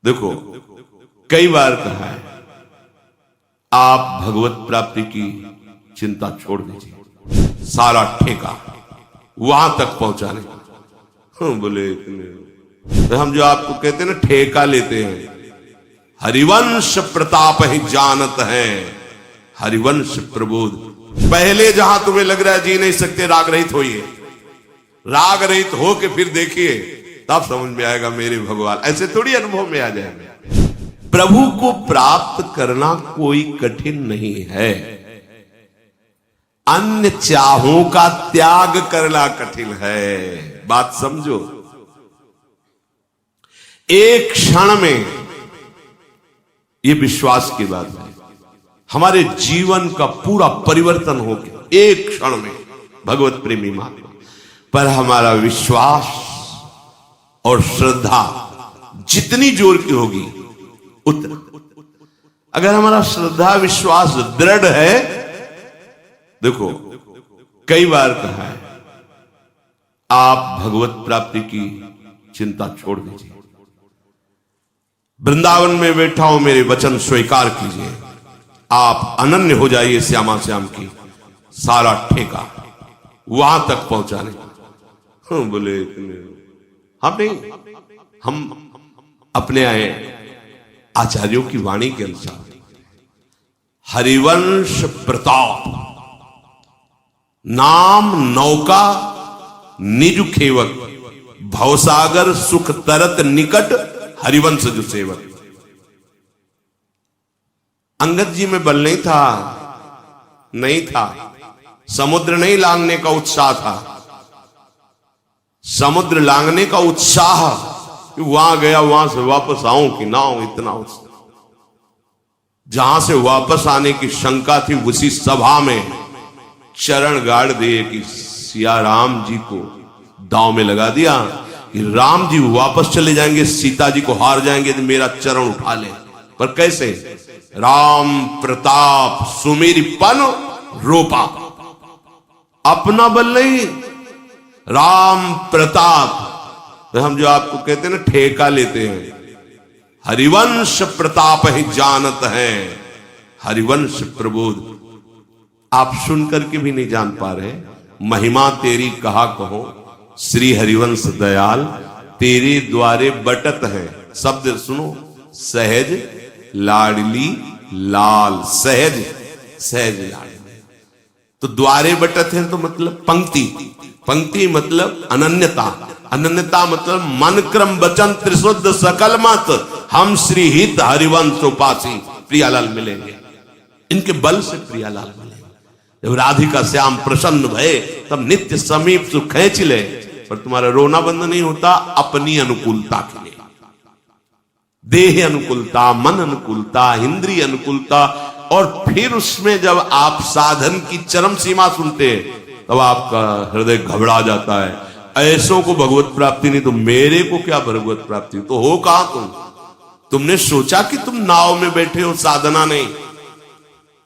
देखो, कई बार कहा है आप भगवत प्राप्ति की चिंता छोड़ दीजिए, सारा ठेका वहां तक पहुंचाने। बोले इतने तो हम जो आपको कहते हैं ना ठेका लेते हैं, हरिवंश प्रताप ही जानत है, हरिवंश प्रबोध। पहले जहां तुम्हें लग रहा है जी नहीं सकते, राग रहित होइए, राग रहित हो के फिर देखिए, तब समझ में आएगा मेरे भगवान। ऐसे थोड़ी अनुभव में आ जाएगा। प्रभु को प्राप्त करना कोई कठिन नहीं है, अन्य चाहों का त्याग करना कठिन है। बात समझो, एक क्षण में, यह विश्वास की बात है, हमारे जीवन का पूरा परिवर्तन हो गया एक क्षण में भगवत प्रेमी महात्मा पर। हमारा विश्वास और श्रद्धा जितनी जोर की होगी उतना, अगर हमारा श्रद्धा विश्वास दृढ़ है, देखो कई बार कहा है आप भगवत प्राप्ति की चिंता छोड़ दीजिए, वृंदावन में बैठा हूं, मेरे वचन स्वीकार कीजिए, आप अनन्य हो जाइए श्यामा श्याम की, सारा ठेका वहां तक पहुंचाने। बोले इतने हम नहीं, हम अपने आए आचार्यों की वाणी के अनुसार हरिवंश प्रताप नाम नौका निज खेवक, भवसागर सुख तरत निकट, हरिवंश जो सेवक। अंगद जी में बल नहीं था, समुद्र नहीं लांघने का उत्साह था, समुद्र लांघने का उत्साह वहां गया, वहां से वापस आऊं कि ना आऊं, इतना उत्साह। जहां से वापस आने की शंका थी, उसी सभा में चरण गाड़ दिए कि सिया राम जी को दांव में लगा दिया कि राम जी वापस चले जाएंगे, सीता जी को हार जाएंगे तो मेरा चरण उठा ले। पर कैसे? राम प्रताप सुमेरीपन रोपा, अपना बल नहीं, राम प्रताप। तो हम जो आपको कहते हैं ना ठेका लेते हैं, हरिवंश प्रताप ही जानत है, हरिवंश प्रबोध। आप सुनकर के भी नहीं जान पा रहे, महिमा तेरी कहा कहो, श्री हरिवंश दयाल तेरे द्वारे बटत है। शब्द सुनो, सहज लाडली लाल, सहज सहज लाडली। तो द्वारे बटत है तो मतलब पंक्ति, पंक्ति मतलब अनन्यता, अनन्यता मतलब मन क्रम वचन त्रिशुद्ध सकल मत, हम श्री हित हरिवंश उपासी प्रियालाल मिलेंगे। इनके बल से प्रियालाल मिलेंगे। जब राधिका श्याम प्रसन्न भये तब नित्य समीप सुख खींच ले, पर तुम्हारा रोना बंद नहीं होता अपनी अनुकूलता के लिए। देह अनुकूलता, मन अनुकूलता, इंद्रिय अनुकूलता, और फिर उसमें जब आप साधन की चरम सीमा सुनते हैं तब आपका हृदय घबरा जाता है। ऐसों को भगवत प्राप्ति नहीं तो मेरे को क्या भगवत प्राप्ति? तो हो कहां तुम? तुमने सोचा कि तुम नाव में बैठे हो, साधना नहीं।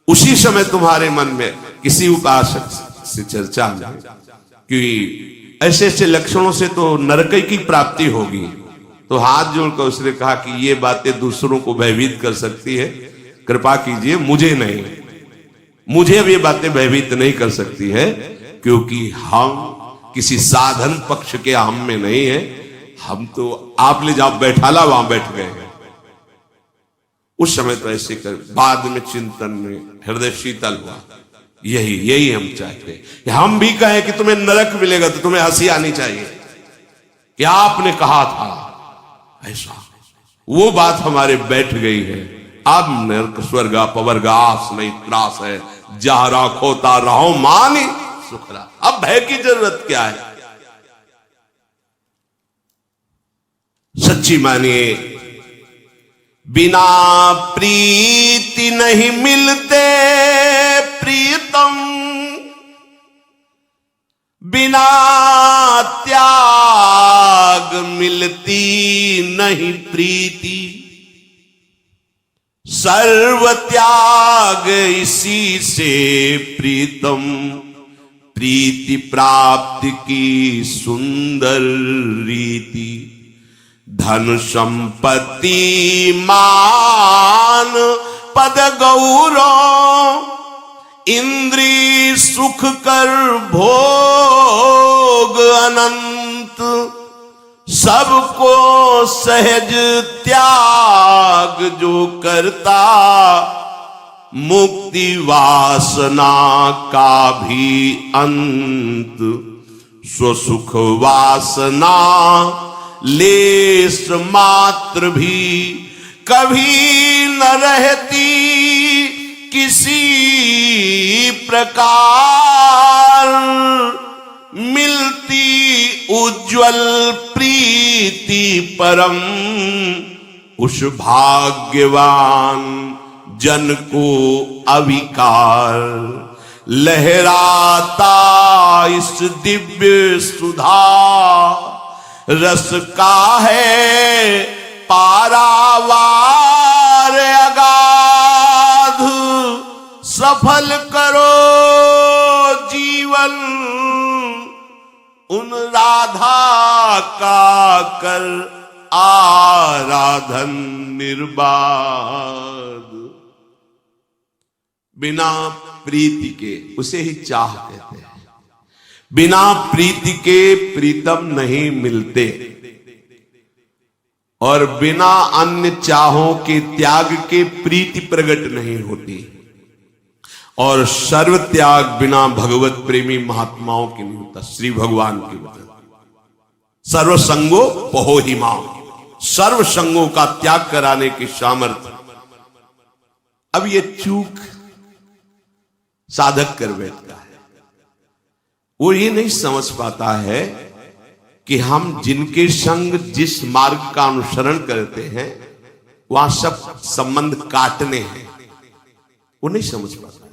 उसी समय तुम्हारे मन में किसी उपासक से चर्चा में कि ऐसे ऐसे लक्षणों से तो नरक की प्राप्ति होगी, तो हाथ जोड़कर उसने कहा कि ये बातें दूसरों को भयभीत कर सकती है, कृपा कीजिए, मुझे नहीं, मुझे अब ये बातें भयभीत नहीं कर सकती है, क्योंकि हम किसी साधन पक्ष के हम में नहीं है। हम तो आप ले जाओ बैठाला वहां बैठ गए हैं। उस समय तो ऐसे कर, बाद में चिंतन में हृदय शीतल हुआ। यही हम चाहते हैं। हम भी कहें कि तुम्हें नरक मिलेगा तो तुम्हें हंसी आनी चाहिए कि आपने कहा था ऐसा। वो बात हमारे बैठ गई है। अब नरक स्वर्ग पवर्ग आस नहीं त्रास है, जहां राखोता रहो मानी सुखरा। अब भय की जरूरत क्या है? सच्ची मानिए, बिना प्रीति नहीं मिलते प्रीतम, बिना त्याग मिलती नहीं प्रीति, सर्व त्याग इसी से प्रीतम, प्रीति प्राप्ति की सुंदर रीति, धन संपत्ति मान पद गौरव, इंद्री सुख कर भोग अनंत, सबको सहज त्याग जो करता, मुक्ति वासना का भी अंत, स्वसुख वासना लेस मात्र भी कभी न रहती किसी प्रकार, मिलती उज्ज्वल प्रीति परम, उस भाग्यवान जन को अविकार, लहराता इस दिव्य सुधा रस का है पारावार अगाध, सफल करो जीवन उन राधा का कर आराधन निर्बाध। बिना प्रीति के, उसे ही चाह कहते हैं, बिना प्रीति के प्रीतम नहीं मिलते, और बिना अन्य चाहों के त्याग के प्रीति प्रकट नहीं होती, और सर्व त्याग बिना भगवत प्रेमी महात्माओं के नहीं होता। श्री भगवान के वचन सर्व संगो पहोहिमा, सर्व संगों का त्याग कराने की सामर्थ्य। अब ये चूक साधक कर बैठता है, वो ये नहीं समझ पाता है कि हम जिनके संग जिस मार्ग का अनुसरण करते हैं वहां सब संबंध काटने हैं, वो नहीं समझ पाता है।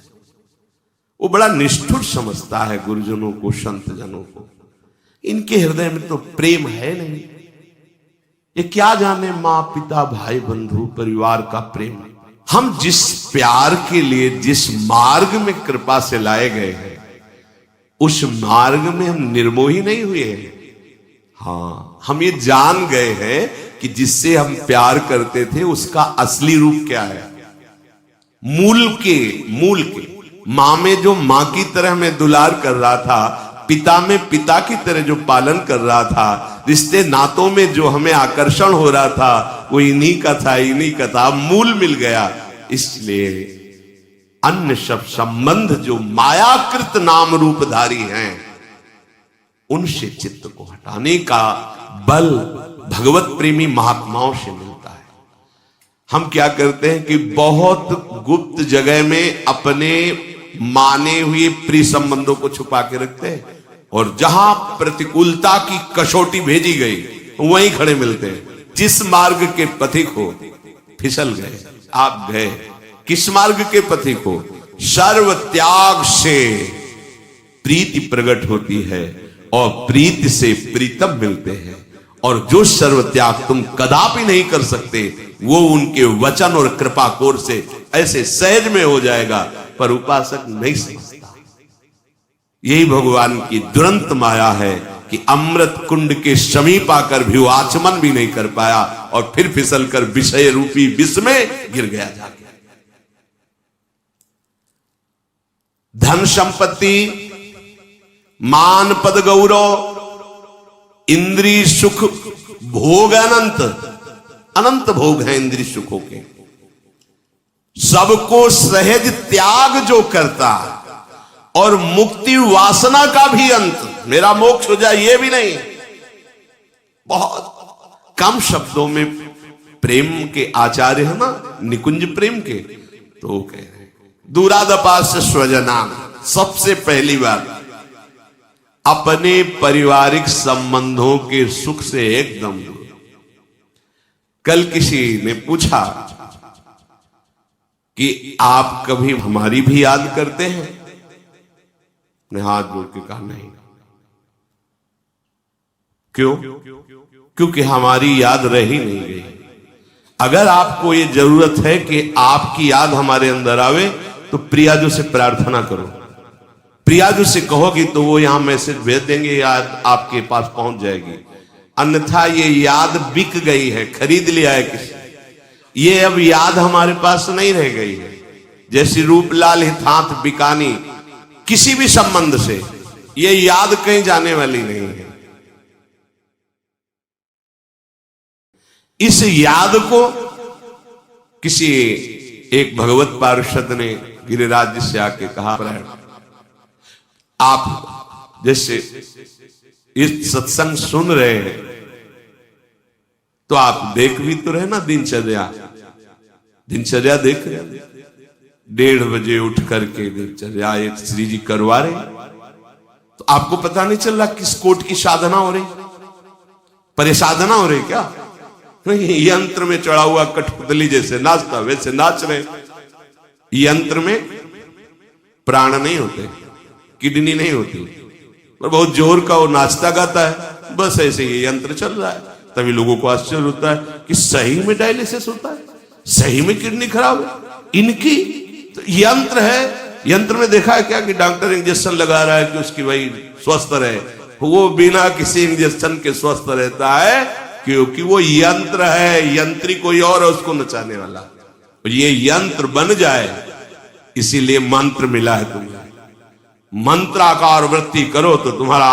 वो बड़ा निष्ठुर समझता है गुरुजनों को, संत जनों को। इनके हृदय में तो प्रेम है नहीं, ये क्या जाने मां पिता भाई बंधु परिवार का प्रेम। हम जिस प्यार के लिए जिस मार्ग में कृपा से लाए गए हैं उस मार्ग में हम निर्मोही नहीं हुए हैं। हाँ, हम ये जान गए हैं कि जिससे हम प्यार करते थे उसका असली रूप क्या है। मूल के मां में जो मां की तरह में दुलार कर रहा था, पिता में पिता की तरह जो पालन कर रहा था, रिश्ते नातों में जो हमें आकर्षण हो रहा था, वो इन्हीं का था, मूल मिल गया। इसलिए अन्य सब संबंध जो मायाकृत नाम रूपधारी हैं, उनसे चित्त को हटाने का बल भगवत प्रेमी महात्माओं से मिलता है। हम क्या करते हैं कि बहुत गुप्त जगह में अपने माने हुए प्रिय संबंधों को छुपा के रखते हैं, और जहां प्रतिकूलता की कसौटी भेजी गई वहीं खड़े मिलते हैं। जिस मार्ग के पथिक हो फिसल गए, आप गए। किस मार्ग के पथिक हो? सर्व त्याग से प्रीति प्रकट होती है और प्रीति से प्रीतम मिलते हैं, और जो सर्व त्याग तुम कदापि नहीं कर सकते वो उनके वचन और कृपा कोर से ऐसे सहज में हो जाएगा, पर उपासक नहीं समझता। यही भगवान की दुरंत माया है कि अमृत कुंड के समीप आकर भी वो आचमन भी नहीं कर पाया, और फिर फिसलकर विषय रूपी विष में गिर गया जाके। धन संपत्ति मान पद गौरव इंद्रिय सुख भोग अनंत, अनंत भोग है इंद्रिय सुखों के। सबको सहज त्याग जो करता, और मुक्ति वासना का भी अंत, मेरा मोक्ष हो जाए ये भी नहीं। बहुत कम शब्दों में प्रेम के आचार्य है ना, निकुंज प्रेम के, तो वो कह रहे हैं दूरादपास्य स्वजना। सबसे पहली बात अपने पारिवारिक संबंधों के सुख से एकदम दूर। कल किसी ने पूछा कि आप कभी हमारी भी याद करते हैं? ने हाथ जोड़ के कहा नहीं। क्यों? क्योंकि हमारी याद रह ही नहीं गई। अगर आपको ये जरूरत है कि आपकी याद हमारे अंदर आवे तो प्रियाजू से प्रार्थना करो। प्रियाजू से कहोगी तो वो यहां मैसेज भेज देंगे, याद आपके पास पहुंच जाएगी। अन्यथा ये याद बिक गई है, खरीद लिया है किसी। ये अब याद हमारे पास नहीं रह गई है। जैसी रूपलाल हिथांत बिकानी, किसी भी संबंध से ये याद कहीं जाने वाली नहीं है। इस याद को किसी एक भगवत पार्षद ने गिरिराज जी से आके कहा, आप जैसे इस सत्संग सुन रहे हैं तो आप देख भी तो रहे ना दिनचर्या देख रहे। 1:30 बजे उठ करके दिनचर्या एक श्री जी करवा रहे, तो आपको पता नहीं चल रहा किस कोट की साधना हो रही, पर ये साधना हो रही क्या? नहीं, यंत्र में चढ़ा हुआ कठपुतली जैसे नाचता वैसे नाच रहे। यंत्र में प्राण नहीं होते, किडनी नहीं होती, पर बहुत जोर का वो नाचता गाता है, बस ऐसे ये यंत्र चल रहा है। तभी लोगों को आश्चर्य होता है कि सही में डायलिसिस होता है, सही में किडनी खराब है इनकी, तो यंत्र है। यंत्र में देखा है क्या कि डॉक्टर इंजेक्शन लगा रहा है कि उसकी भाई स्वस्थ रहे, वो बिना किसी इंजेक्शन के स्वस्थ रहता है, क्योंकि वो यंत्र है, यंत्री कोई और है उसको नचाने वाला। ये यंत्र बन जाए, इसीलिए मंत्र मिला है तुम्हें। मंत्राकार वृत्ति करो तो तुम्हारा